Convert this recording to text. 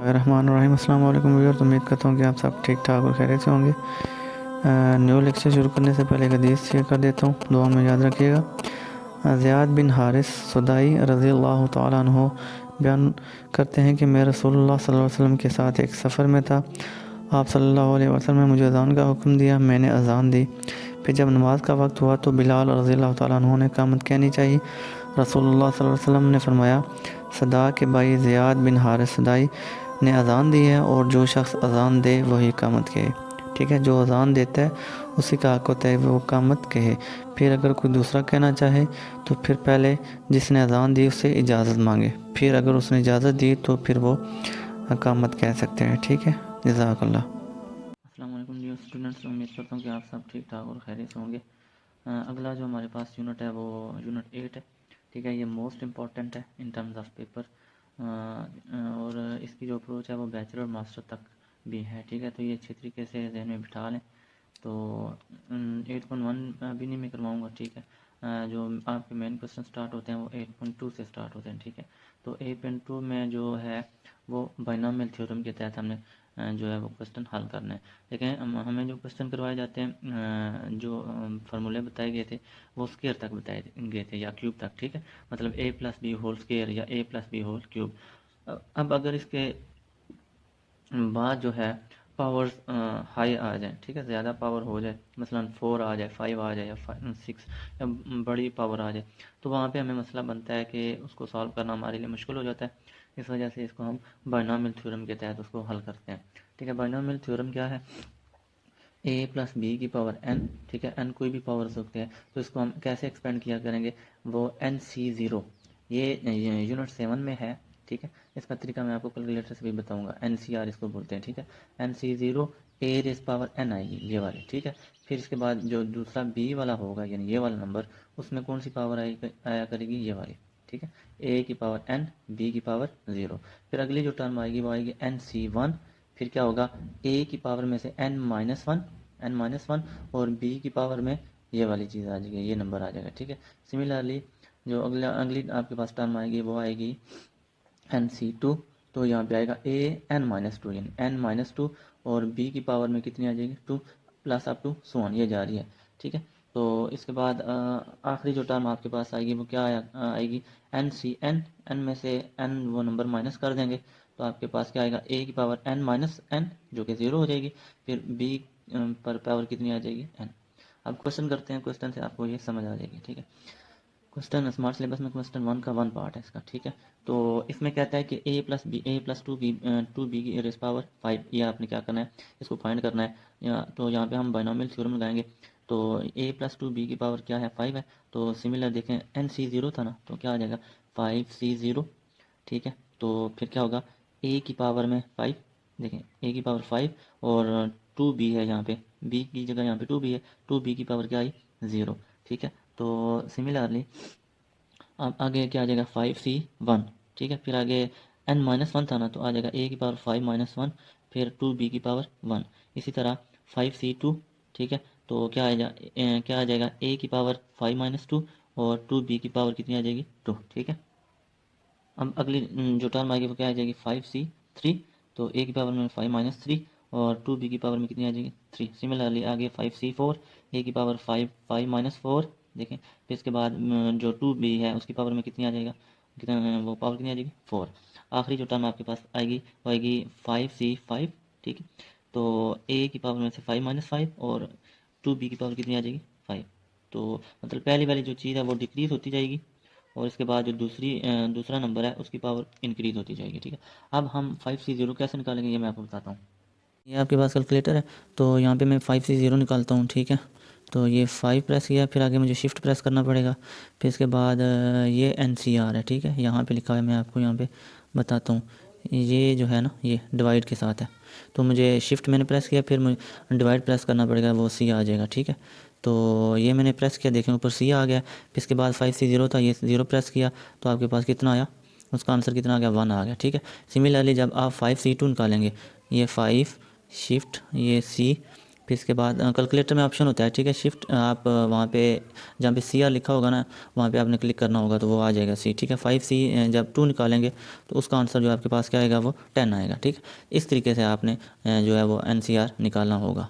रहमानुर्रहीम। अस्सलाम वालेकुम व्यूअर्स, उम्मीद करता हूँ कि आप सब ठीक ठाक और खैरियत से होंगे। न्यू लेक्चर शुरू करने से पहले एक हदीस शेयर कर देता हूँ, दुआ में याद रखिएगा। ज़ियाद बिन हारिस सुदाई रज़ी अल्लाह तआला अन्हु बयान करते हैं कि मैं रसूलुल्लाह सल्लल्लाहु अलैहि वसल्लम के साथ एक सफ़र में था। आप सल्लल्लाहु अलैहि वसल्लम ने मुझे अज़ान का हुक्म दिया, मैंने अज़ान दी। फिर जब नमाज का वक्त हुआ तो बिलाल रज़ी अल्लाह तआला अन्हु ने इक़ामत कहनी चाहिए। रसूलुल्लाह सल्लल्लाहु अलैहि वसल्लम ने फरमाया, सदा के भाई ज़ियाद बिन हारिस सुदाई ने अज़ान दी है और जो शख्स अज़ान दे वही इक़ामत कहे। ठीक है, जो अज़ान देता है उसी का हक़ होता है वो इक़ामत कहे। फिर अगर कोई दूसरा कहना चाहे तो फिर पहले जिसने अज़ान दी उससे इजाज़त मांगे, फिर अगर उसने इजाज़त दी तो फिर वो इक़ामत कह सकते हैं। ठीक है, जज़ाकल्लाह। अस्सलाम वालेकुम डियर स्टूडेंट्स, उम्मीद करता हूँ कि आप सब ठीक ठाक और खैरियत से होंगे। अगला जो हमारे पास यूनिट है वो यूनिट 8 है। ठीक है, ये मोस्ट इम्पॉर्टेंट है इन टर्म्स ऑफ पेपर, और इसकी जो अप्रोच है वो बैचलर और मास्टर तक भी है। ठीक है, तो ये अच्छी तरीके से जहन में बिठा लें। तो 8.1 भी नहीं मैं करवाऊँगा। ठीक है, जो आपके मेन क्वेश्चन स्टार्ट होते हैं वो 8.2 से स्टार्ट होते हैं। ठीक है, तो 8.2 में जो है वो बाइनोमियल थ्योरम के तहत हमने जो है वो क्वेश्चन हल करना है। लेकिन हमें जो क्वेश्चन करवाए जाते हैं, जो फार्मूले बताए गए थे वो स्क्वायर तक बताए गए थे या क्यूब तक। ठीक है, मतलब a plus B whole square या a plus B whole cube. अब अगर इसके बाद जो है पावर्स हाई आ जाए, ठीक है, ज़्यादा पावर हो जाए, मसलन 4 आ जाए, 5 आ जाए या 6 या बड़ी पावर आ जाए, तो वहाँ पे हमें मसला बनता है कि उसको सॉल्व करना हमारे लिए मुश्किल हो जाता है। इस वजह से इसको हम बाइनोमियल थ्योरम के तहत उसको हल करते हैं। ठीक है, बाइनोमियल थ्योरम क्या है? a प्लस बी की पावर n। ठीक है, n कोई भी पावर हो सकती है, तो इसको हम कैसे एक्सपेंड किया करेंगे? वो NC0, ये यूनिट 7 में है। ठीक है, इसका तरीका मैं आपको कैलकुलेटर से भी बताऊंगा। NCR इसको बोलते हैं। ठीक है, NC0 a raise power n आएगी, ये वाली। ठीक है, फिर इसके बाद जो दूसरा b वाला होगा यानी ये वाला नंबर, उसमें कौन सी पावर आया करेगी? ये वाली। ठीक है, a की पावर n, b की पावर 0। फिर अगली जो टर्म आएगी वो आएगी NC1। फिर क्या होगा? a की पावर में से n-1 और b की पावर में ये वाली चीज़ आ जाएगी, ये नंबर आ जाएगा। ठीक है, सिमिलरली जो अगली आपके पास टर्म आएगी वो आएगी NC2। तो यहाँ पे आएगा a(n-2) यानी n-2 और b की पावर में कितनी आ जाएगी? 2 plus up to so on, ये जा रही है। ठीक है, तो इसके बाद आखिरी जो टर्म आपके पास आएगी वो क्या आएगी? NCn। n में से n वो नंबर माइनस कर देंगे तो आपके पास क्या आएगा? a की पावर n-n जो कि 0 हो जाएगी। फिर b पर पावर कितनी आ जाएगी? n। अब क्वेश्चन करते हैं, क्वेश्चन से आपको ये समझ आ जाएगी। ठीक है, क्वेश्चन स्मार्ट सिलेबस में क्वेश्चन 1 का 1 पार्ट है इसका। ठीक है, तो इसमें कहता है कि a+2b की रेस पावर 5, ये आपने क्या करना है? इसको फाइंड करना है। तो यहाँ पे हम बाइनोमियल थ्योरम लगाएंगे। तो a+2b की पावर क्या है? 5 है। तो सिमिलर देखें, NC0 था ना, तो क्या आ जाएगा? 5C0। ठीक है, तो फिर क्या होगा? a की पावर में 5, देखें a की पावर 5 और 2b है यहाँ पे, b की जगह यहाँ पे 2b है, 2b की पावर क्या आई? 0। ठीक है, तो सिमिलरली अब आगे क्या आ जाएगा? 5C1। ठीक है, फिर आगे n-1 था ना, तो आ जाएगा a की पावर 5-1, फिर 2b की पावर 1। इसी तरह 5C2। ठीक है, तो क्या आ जाएगा? a की पावर 5-2 और 2b की पावर कितनी आ जाएगी? 2। ठीक है, अब अगली जो टर्म आएगी वो क्या आ जाएगी? 5C3। तो a की पावर में 5-3 और 2b की पावर में कितनी आ जाएगी? 3। सिमिलरली आगे 5C4, a की पावर 5-4। देखें, फिर इसके बाद जो 2b है उसकी पावर में कितनी आ जाएगा? कितना वो पावर कितनी आ जाएगी? 4। आखिरी जो टर्म आपके पास आएगी वो आएगी 5C5। ठीक है, तो a की पावर में से 5-5 और 2b की पावर कितनी आ जाएगी? 5। तो मतलब पहली वाली जो चीज़ है वो डिक्रीज होती जाएगी और इसके बाद जो दूसरा नंबर है उसकी पावर इंक्रीज होती जाएगी। ठीक है, अब हम 5C0 कैसे निकालेंगे ये मैं आपको बताता हूँ। ये आपके पास कैलकुलेटर है, तो यहाँ पे मैं 5C0 निकालता हूँ। ठीक है, तो ये 5 प्रेस किया, फिर आगे मुझे शिफ्ट प्रेस करना पड़ेगा। फिर इसके बाद ये NCR है। ठीक है, यहाँ पे लिखा है, मैं आपको यहाँ पे बताता हूँ। ये जो है ना, ये डिवाइड के साथ है, तो मुझे शिफ्ट मैंने प्रेस किया, फिर मुझे डिवाइड प्रेस करना पड़ेगा, वो C आ जाएगा। ठीक है, तो ये मैंने प्रेस किया, देखें ऊपर C आ गया। फिर इसके बाद 5C0 था, ये 0 प्रेस किया, तो आपके पास कितना आया? उसका आंसर कितना आ गया? 1 आ गया। ठीक है, सिमिलरली जब आप 5C2 निकालेंगे, ये 5 शिफ्ट ये C फिर इसके बाद कैलकुलेटर में ऑप्शन होता है, ठीक है, शिफ्ट आप वहाँ पे जहाँ पे सी आर लिखा होगा ना, वहाँ पे आपने क्लिक करना होगा तो वो आ जाएगा सी, ठीक है। 5C जब 2 निकालेंगे तो उसका आंसर जो आपके पास क्या आएगा, वो 10 आएगा, ठीक। इस तरीके से आपने जो है वो NCR निकालना होगा।